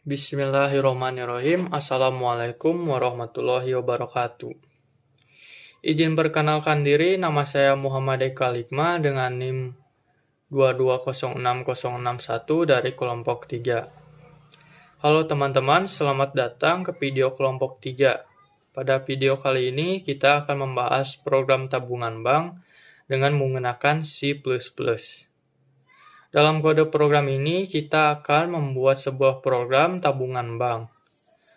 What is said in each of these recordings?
Bismillahirrahmanirrahim. Assalamualaikum warahmatullahi wabarakatuh. Izin perkenalkan diri, nama saya Muhammad Eka Likma dengan NIM 2206061 dari kelompok 3. Halo teman-teman, selamat datang ke video kelompok 3. Pada video kali ini kita akan membahas program tabungan bank dengan menggunakan C++. Dalam kode program ini, kita akan membuat sebuah program tabungan bank.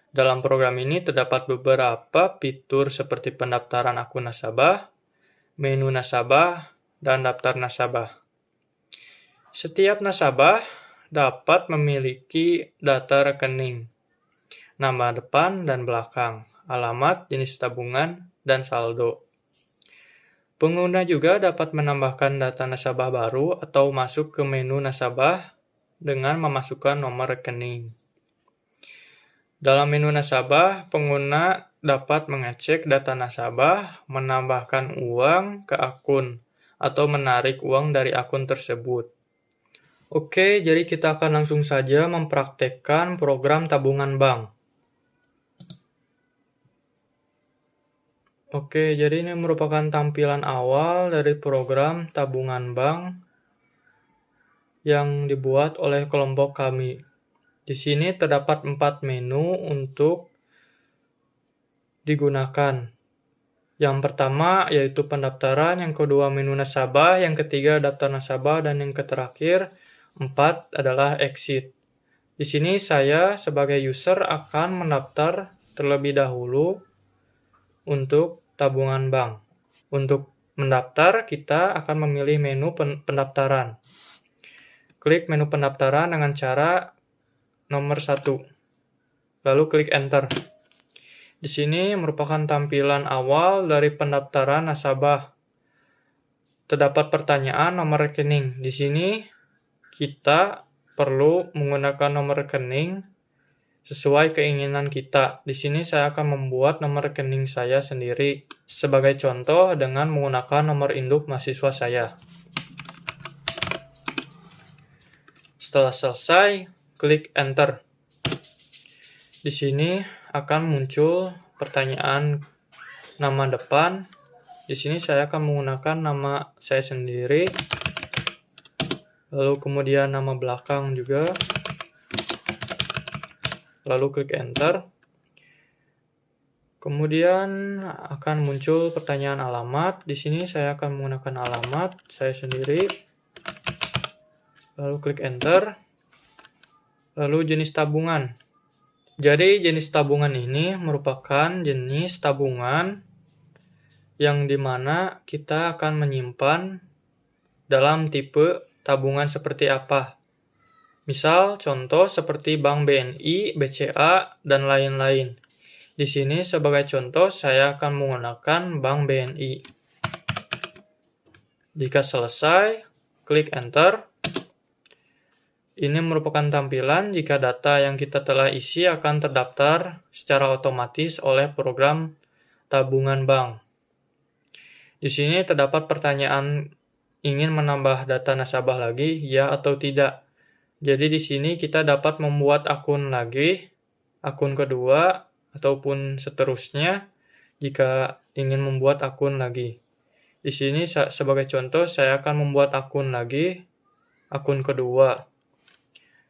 Dalam program ini terdapat beberapa fitur seperti pendaftaran akun nasabah, menu nasabah, dan daftar nasabah. Setiap nasabah dapat memiliki data rekening, nama depan dan belakang, alamat, jenis tabungan, dan saldo. Pengguna juga dapat menambahkan data nasabah baru atau masuk ke menu nasabah dengan memasukkan nomor rekening. Dalam menu nasabah, pengguna dapat mengecek data nasabah, menambahkan uang ke akun, atau menarik uang dari akun tersebut. Oke, jadi kita akan langsung saja mempraktekkan program tabungan bank. Oke, jadi ini merupakan tampilan awal dari program tabungan bank yang dibuat oleh kelompok kami. Di sini terdapat 4 menu untuk digunakan. Yang pertama yaitu pendaftaran, yang kedua menu nasabah, yang ketiga daftar nasabah, dan yang terakhir 4 adalah exit. Di sini saya sebagai user akan mendaftar terlebih dahulu untuk tabungan bank. Untuk mendaftar, kita akan memilih menu pendaftaran. Klik menu pendaftaran dengan cara nomor 1. Lalu klik enter. Di sini merupakan tampilan awal dari pendaftaran nasabah. Terdapat pertanyaan nomor rekening. Di sini kita perlu menggunakan nomor rekening sesuai keinginan kita. Di sini saya akan membuat nomor rekening saya sendiri. Sebagai contoh dengan menggunakan nomor induk mahasiswa saya. Setelah selesai, klik enter. Di sini akan muncul pertanyaan nama depan. Di sini saya akan menggunakan nama saya sendiri. Lalu kemudian nama belakang juga. Lalu klik enter. Kemudian akan muncul pertanyaan alamat. Di sini saya akan menggunakan alamat saya sendiri. Lalu klik enter. Lalu jenis tabungan. Jadi jenis tabungan ini merupakan jenis tabungan yang dimana kita akan menyimpan dalam tipe tabungan seperti apa. Misal, contoh seperti Bank BNI, BCA, dan lain-lain. Di sini sebagai contoh saya akan menggunakan Bank BNI. Jika selesai, klik enter. Ini merupakan tampilan jika data yang kita telah isi akan terdaftar secara otomatis oleh program tabungan bank. Di sini terdapat pertanyaan ingin menambah data nasabah lagi, ya atau tidak. Jadi di sini kita dapat membuat akun lagi, akun kedua, ataupun seterusnya jika ingin membuat akun lagi. Di sini sebagai contoh saya akan membuat akun lagi, akun kedua.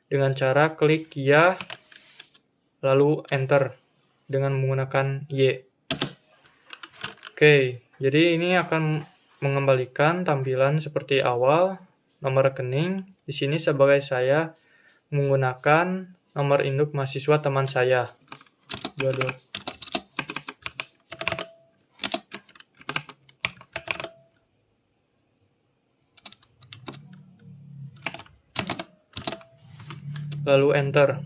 Dengan cara klik ya, lalu enter dengan menggunakan Y. Oke, jadi ini akan mengembalikan tampilan seperti awal, nomor rekening. Di sini sebagai saya menggunakan nomor induk mahasiswa teman saya. Lalu enter.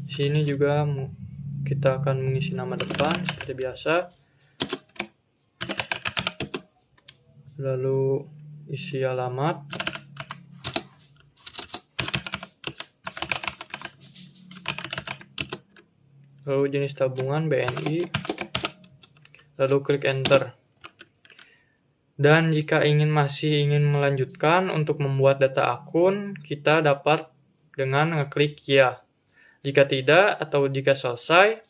Di sini juga kita akan mengisi nama depan seperti biasa. Lalu isi alamat. Lalu jenis tabungan BNI. Lalu klik enter. Dan jika masih ingin melanjutkan untuk membuat data akun, kita dapat dengan ngeklik ya. Jika tidak atau jika selesai,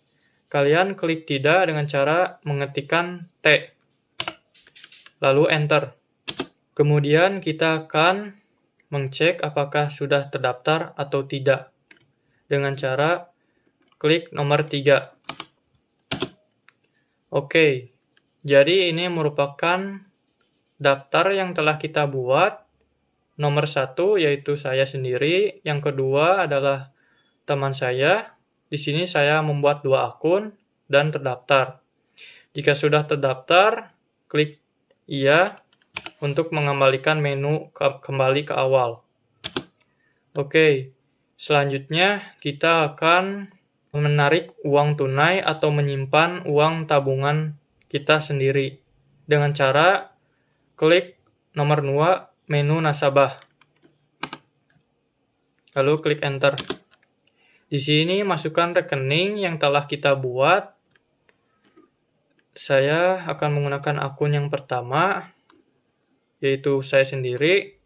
kalian klik tidak dengan cara mengetikkan T, lalu enter. Kemudian kita akan mengcek apakah sudah terdaftar atau tidak dengan cara klik nomor 3. Oke, jadi ini merupakan daftar yang telah kita buat. Nomor 1 yaitu saya sendiri, yang kedua adalah teman saya. Di sini saya membuat 2 akun dan terdaftar. Jika sudah terdaftar, klik iya untuk mengembalikan menu kembali ke awal. Oke, selanjutnya kita akan menarik uang tunai atau menyimpan uang tabungan kita sendiri dengan cara klik nomor 2 menu nasabah. Lalu klik enter. Di sini masukkan rekening yang telah kita buat. Saya akan menggunakan akun yang pertama, yaitu saya sendiri.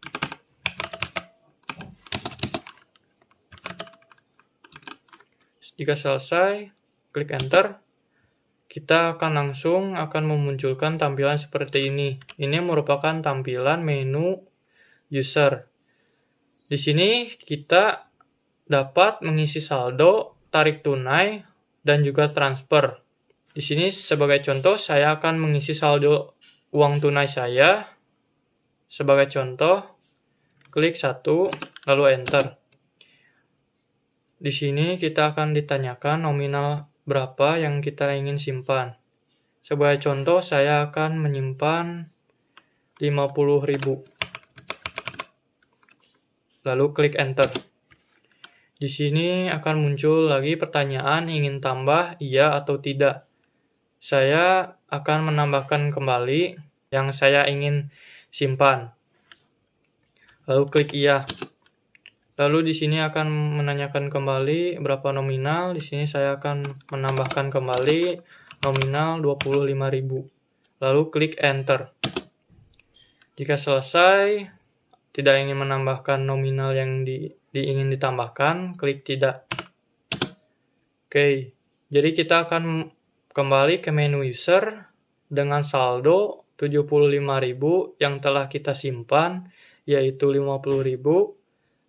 Jika selesai, klik enter. Kita akan memunculkan tampilan seperti ini. Ini merupakan tampilan menu user. Di sini kita dapat mengisi saldo, tarik tunai, dan juga transfer. Di sini sebagai contoh saya akan mengisi saldo uang tunai saya. Sebagai contoh, klik 1, lalu enter. Di sini kita akan ditanyakan nominal berapa yang kita ingin simpan. Sebagai contoh, saya akan menyimpan 50.000. Lalu klik enter. Di sini akan muncul lagi pertanyaan ingin tambah iya atau tidak. Saya akan menambahkan kembali yang saya ingin simpan. Lalu klik iya. Lalu di sini akan menanyakan kembali berapa nominal. Di sini saya akan menambahkan kembali nominal 25.000. Lalu klik enter. Jika selesai, tidak ingin menambahkan nominal yang ingin ditambahkan, klik tidak. Oke, jadi kita akan kembali ke menu user dengan saldo 75.000 yang telah kita simpan, yaitu 50.000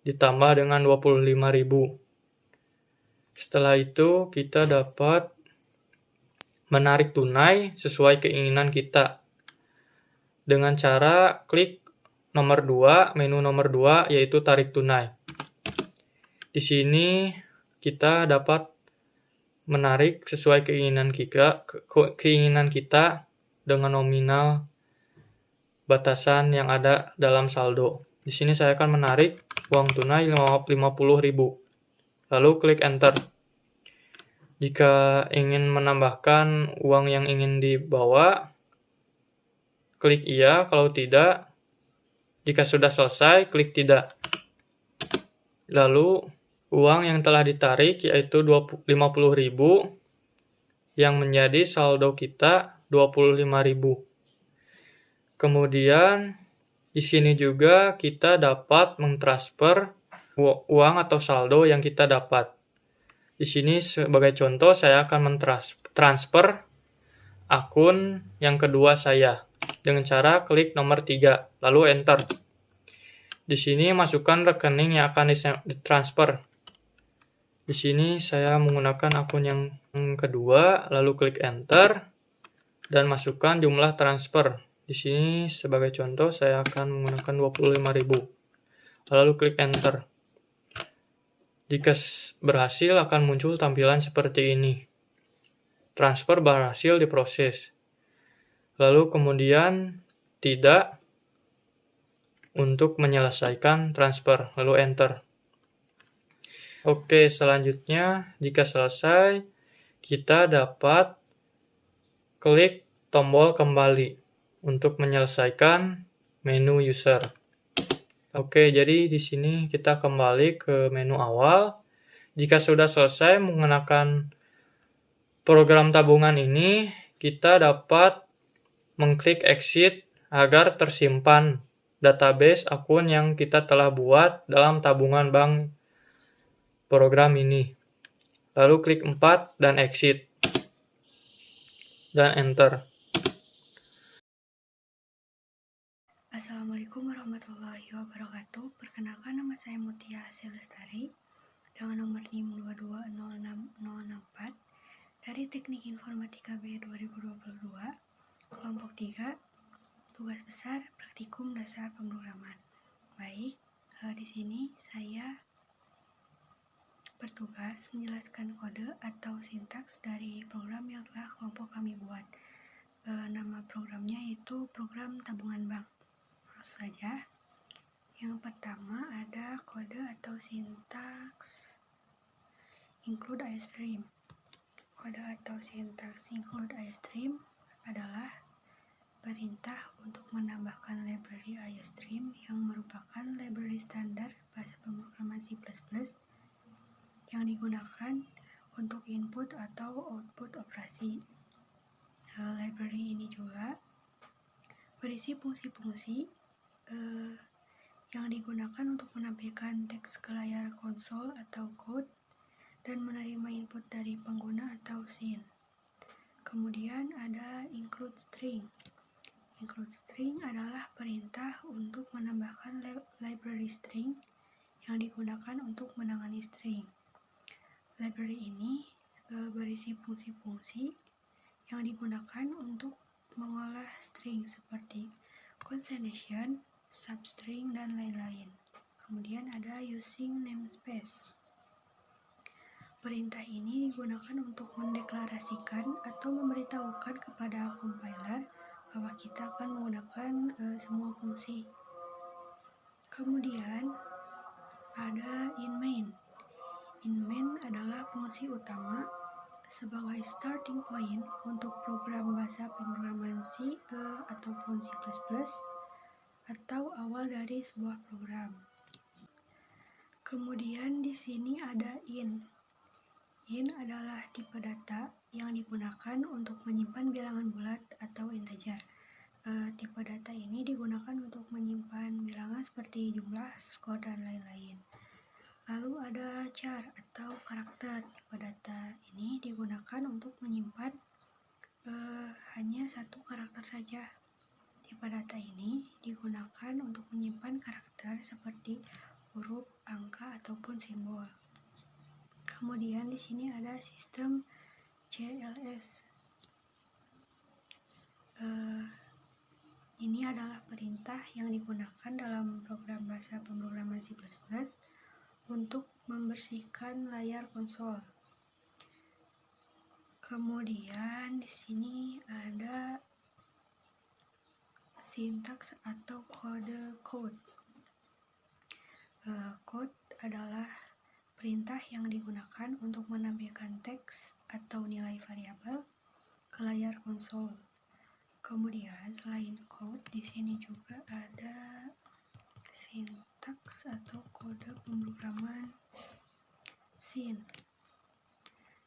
ditambah dengan 25.000. Setelah itu kita dapat menarik tunai sesuai keinginan kita dengan cara klik nomor 2, menu nomor 2 yaitu tarik tunai. Di sini kita dapat menarik sesuai keinginan kita dengan nominal batasan yang ada dalam saldo. Di sini saya akan menarik uang tunai 50.000. Lalu klik enter. Jika ingin menambahkan uang yang ingin dibawa, klik iya. Kalau tidak, jika sudah selesai, klik tidak. Lalu uang yang telah ditarik yaitu 50.000 yang menjadi saldo kita 25.000. Kemudian di sini juga kita dapat mentransfer uang atau saldo yang kita dapat. Di sini sebagai contoh saya akan mentransfer akun yang kedua saya dengan cara klik nomor 3 lalu enter. Di sini masukkan rekening yang akan ditransfer. Di sini saya menggunakan akun yang kedua lalu klik enter dan masukkan jumlah transfer. Di sini sebagai contoh saya akan menggunakan 25.000. Lalu klik enter. Jika berhasil akan muncul tampilan seperti ini. Transfer berhasil diproses. Lalu kemudian tidak untuk menyelesaikan transfer. Lalu enter. Oke, selanjutnya jika selesai kita dapat klik tombol kembali untuk menyelesaikan menu user. Oke, jadi di sini kita kembali ke menu awal. Jika sudah selesai menggunakan program tabungan ini, kita dapat mengklik exit agar tersimpan database akun yang kita telah buat dalam tabungan bank program ini. Lalu klik 4 dan exit. Dan enter. Assalamualaikum warahmatullahi wabarakatuh. Perkenalkan, nama saya Mutia Selestari dengan nomor NIM 2206064 dari Teknik Informatika B 2022, kelompok 3, tugas besar praktikum dasar pemrograman. Baik, di sini saya bertugas menjelaskan kode atau sintaks dari program yang telah kelompok kami buat. Nama programnya yaitu program tabungan bank. Langsung saja. Yang pertama ada kode atau sintaks include iStream. Kode atau sintaks include iStream adalah perintah untuk menambahkan library iStream yang merupakan library standar bahasa pemrograman C++ yang digunakan untuk input atau output operasi. Library ini juga berisi fungsi-fungsi yang digunakan untuk menampilkan teks ke layar konsol atau code dan menerima input dari pengguna atau scene. Kemudian ada include string. Include string adalah perintah untuk menambahkan library string yang digunakan untuk menangani string. Library ini berisi fungsi-fungsi yang digunakan untuk mengolah string seperti concatenation, substring, dan lain-lain. Kemudian ada using namespace. Perintah ini digunakan untuk mendeklarasikan atau memberitahukan kepada compiler bahwa kita akan menggunakan semua fungsi. Kemudian ada in-main. In-main adalah fungsi utama sebagai starting point untuk program bahasa pemrograman C ataupun C++ atau awal dari sebuah program. Kemudian di sini ada in. In adalah tipe data yang digunakan untuk menyimpan bilangan bulat atau integer. Tipe data ini digunakan untuk menyimpan bilangan seperti jumlah, skor, dan lain-lain. Lalu ada char atau karakter. Tipe data ini digunakan untuk menyimpan hanya satu karakter saja. Tipe data ini digunakan untuk menyimpan karakter seperti huruf, angka, ataupun simbol. Kemudian di sini ada sistem CLS. Ini adalah perintah yang digunakan dalam program bahasa pemrograman C++ untuk membersihkan layar konsol. Kemudian di sini ada sintaks atau kode code. Code adalah perintah yang digunakan untuk menampilkan teks atau nilai variabel ke layar konsol. Kemudian selain code, di sini juga ada sintaks atau kode pemrograman scene.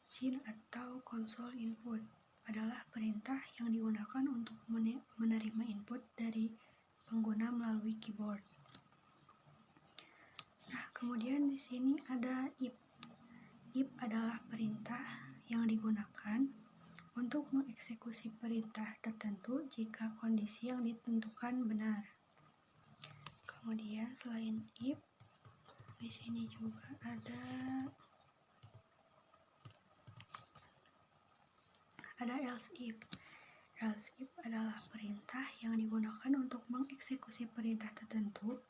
Scene atau console input adalah perintah yang digunakan untuk menerima input dari pengguna melalui keyboard. Nah, kemudian di sini ada if. If adalah perintah yang digunakan untuk mengeksekusi perintah tertentu jika kondisi yang ditentukan benar. Kemudian selain if, di sini juga ada else if. Else if adalah perintah yang digunakan untuk mengeksekusi perintah tertentu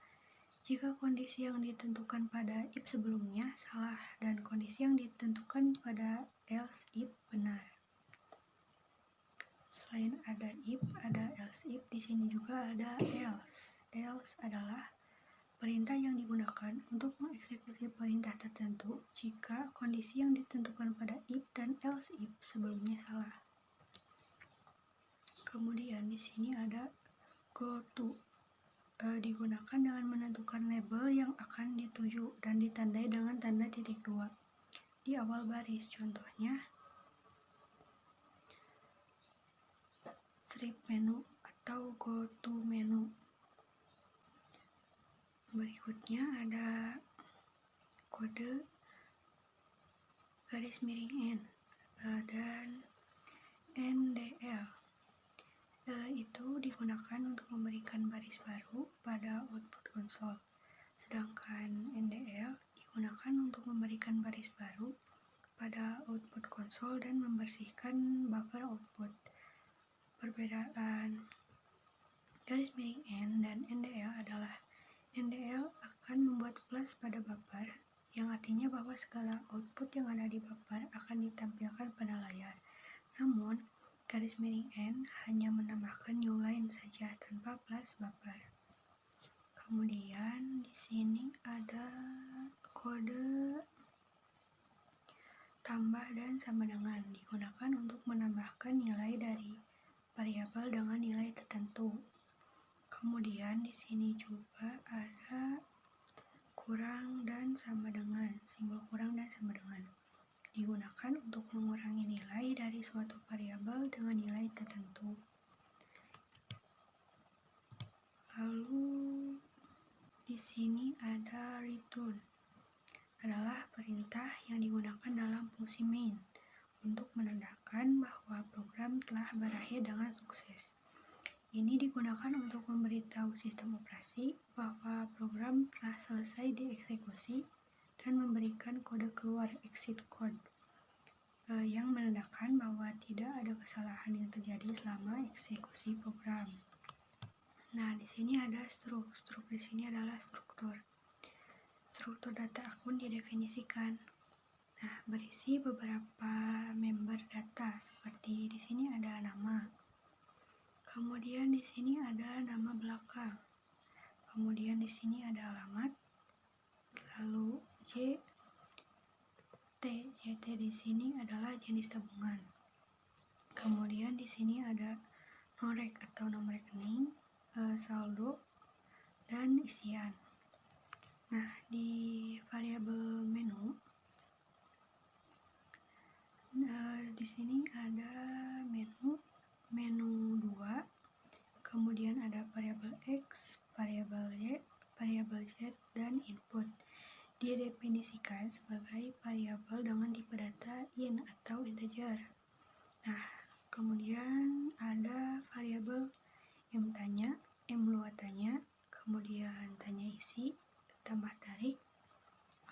jika kondisi yang ditentukan pada if sebelumnya salah dan kondisi yang ditentukan pada else if benar. Selain ada if, ada else if, di sini juga ada else. Else adalah perintah yang digunakan untuk mengeksekusi perintah tertentu jika kondisi yang ditentukan pada if dan else if sebelumnya salah. Kemudian di sini ada goTo. Digunakan dengan menentukan label yang akan dituju dan ditandai dengan tanda titik 2 di awal baris. Contohnya strip menu atau goTo menu. Berikutnya ada kode garis miring N, dan NDL. Itu digunakan untuk memberikan baris baru pada output konsol, sedangkan NDL digunakan untuk memberikan baris baru pada output konsol dan membersihkan buffer output. Perbedaan garis miring N dan NDL adalah NDL akan membuat flash pada buffer, yang artinya bahwa segala output yang ada di buffer akan ditampilkan pada layar. Namun, garis miring N hanya menambahkan new line saja tanpa flash buffer. Kemudian di sini ada kode tambah dan sama dengan, digunakan untuk menambahkan nilai dari variabel dengan nilai tertentu. Kemudian di sini juga ada kurang dan sama dengan, simbol kurang dan sama dengan, digunakan untuk mengurangi nilai dari suatu variabel dengan nilai tertentu. Lalu di sini ada return, adalah perintah yang digunakan dalam fungsi main untuk menandakan bahwa program telah berakhir dengan sukses. Ini digunakan untuk memberitahu sistem operasi bahwa program telah selesai dieksekusi dan memberikan kode keluar exit code yang menandakan bahwa tidak ada kesalahan yang terjadi selama eksekusi program. Nah, di sini ada struk di sini adalah struktur. Struktur data akun didefinisikan. Nah, berisi beberapa member data seperti di sini ada nama. Kemudian di sini ada nama belakang. Kemudian di sini ada alamat. Lalu JT di sini adalah jenis tabungan. Kemudian di sini ada norek atau nomor rekening, saldo, dan isian. Nah, di variabel menu di sini ada menu 2, kemudian ada variabel X, variabel Y, variabel Z, dan input. Didefinisikan sebagai variabel dengan tipe data int atau integer. Nah, kemudian ada variabel mtanya, mluatannya, kemudian tanya isi, tambah tarik,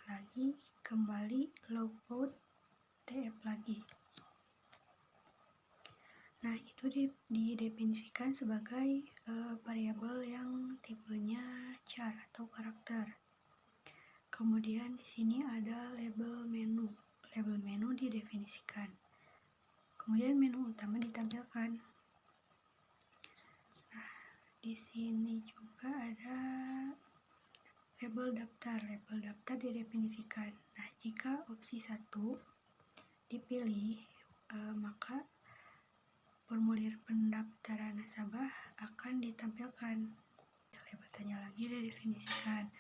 lagi, kembali, logout, tf lagi. Nah, itu didefinisikan sebagai variabel yang tipenya char atau karakter. Kemudian di sini ada label menu. Label menu didefinisikan. Kemudian menu utama ditampilkan. Nah, di sini juga ada label daftar. Label daftar didefinisikan. Nah, jika opsi 1 dipilih, maka formulir pendaftaran nasabah akan ditampilkan. Label tanya lagi didefinisikan.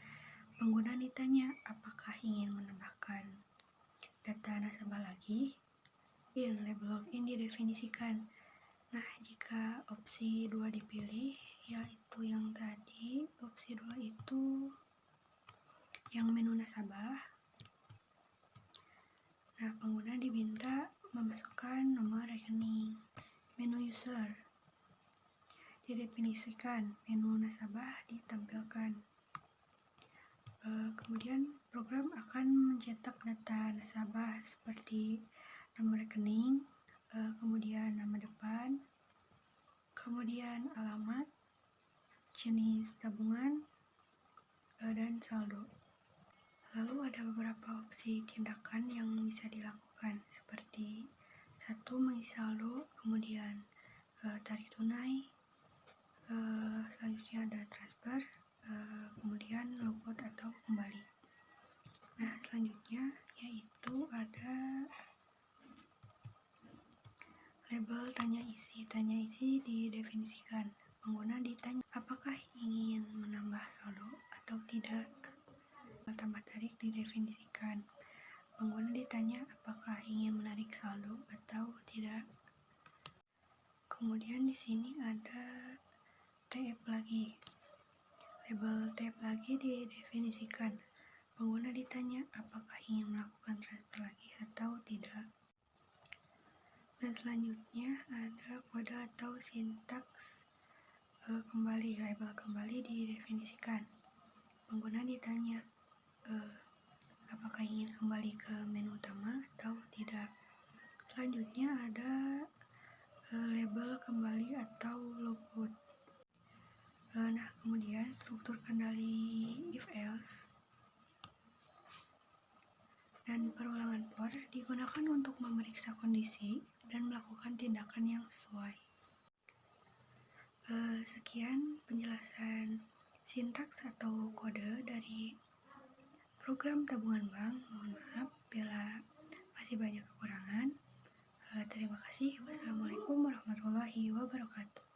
Pengguna ditanya apakah ingin menambahkan data nasabah lagi. Label login didefinisikan. Nah, jika opsi 2 dipilih, yaitu yang tadi, opsi 2 itu yang menu nasabah. Nah, pengguna diminta memasukkan nomor rekening. Menu user didefinisikan, menu nasabah ditampilkan. Kemudian program akan mencetak data nasabah seperti nomor rekening, kemudian nama depan, kemudian alamat, jenis tabungan, dan saldo. Lalu ada beberapa opsi tindakan yang bisa dilakukan seperti 1. Mengisi saldo, kemudian tarik tunai, selanjutnya ada transfer, kemudian logout atau kembali. Nah, selanjutnya yaitu ada label tanya isi. Tanya isi didefinisikan. Pengguna ditanya apakah ingin menambah saldo atau tidak. Tambah tarik didefinisikan. Pengguna ditanya apakah ingin menarik saldo atau tidak. Kemudian di sini ada TF lagi. Label TF lagi didefinisikan. Pengguna ditanya apakah ingin melakukan transfer lagi atau tidak. Dan selanjutnya ada kode atau sintaks kembali, label kembali didefinisikan. Pengguna ditanya apakah ingin kembali ke menu utama atau tidak. Selanjutnya ada label kembali atau logout. Nah, kemudian struktur kendali if else dan perulangan for digunakan untuk memeriksa kondisi dan melakukan tindakan yang sesuai. Sekian penjelasan sintaks atau kode dari program tabungan bank. Mohon maaf bila masih banyak kekurangan. Terima kasih. Wassalamualaikum warahmatullahi wabarakatuh.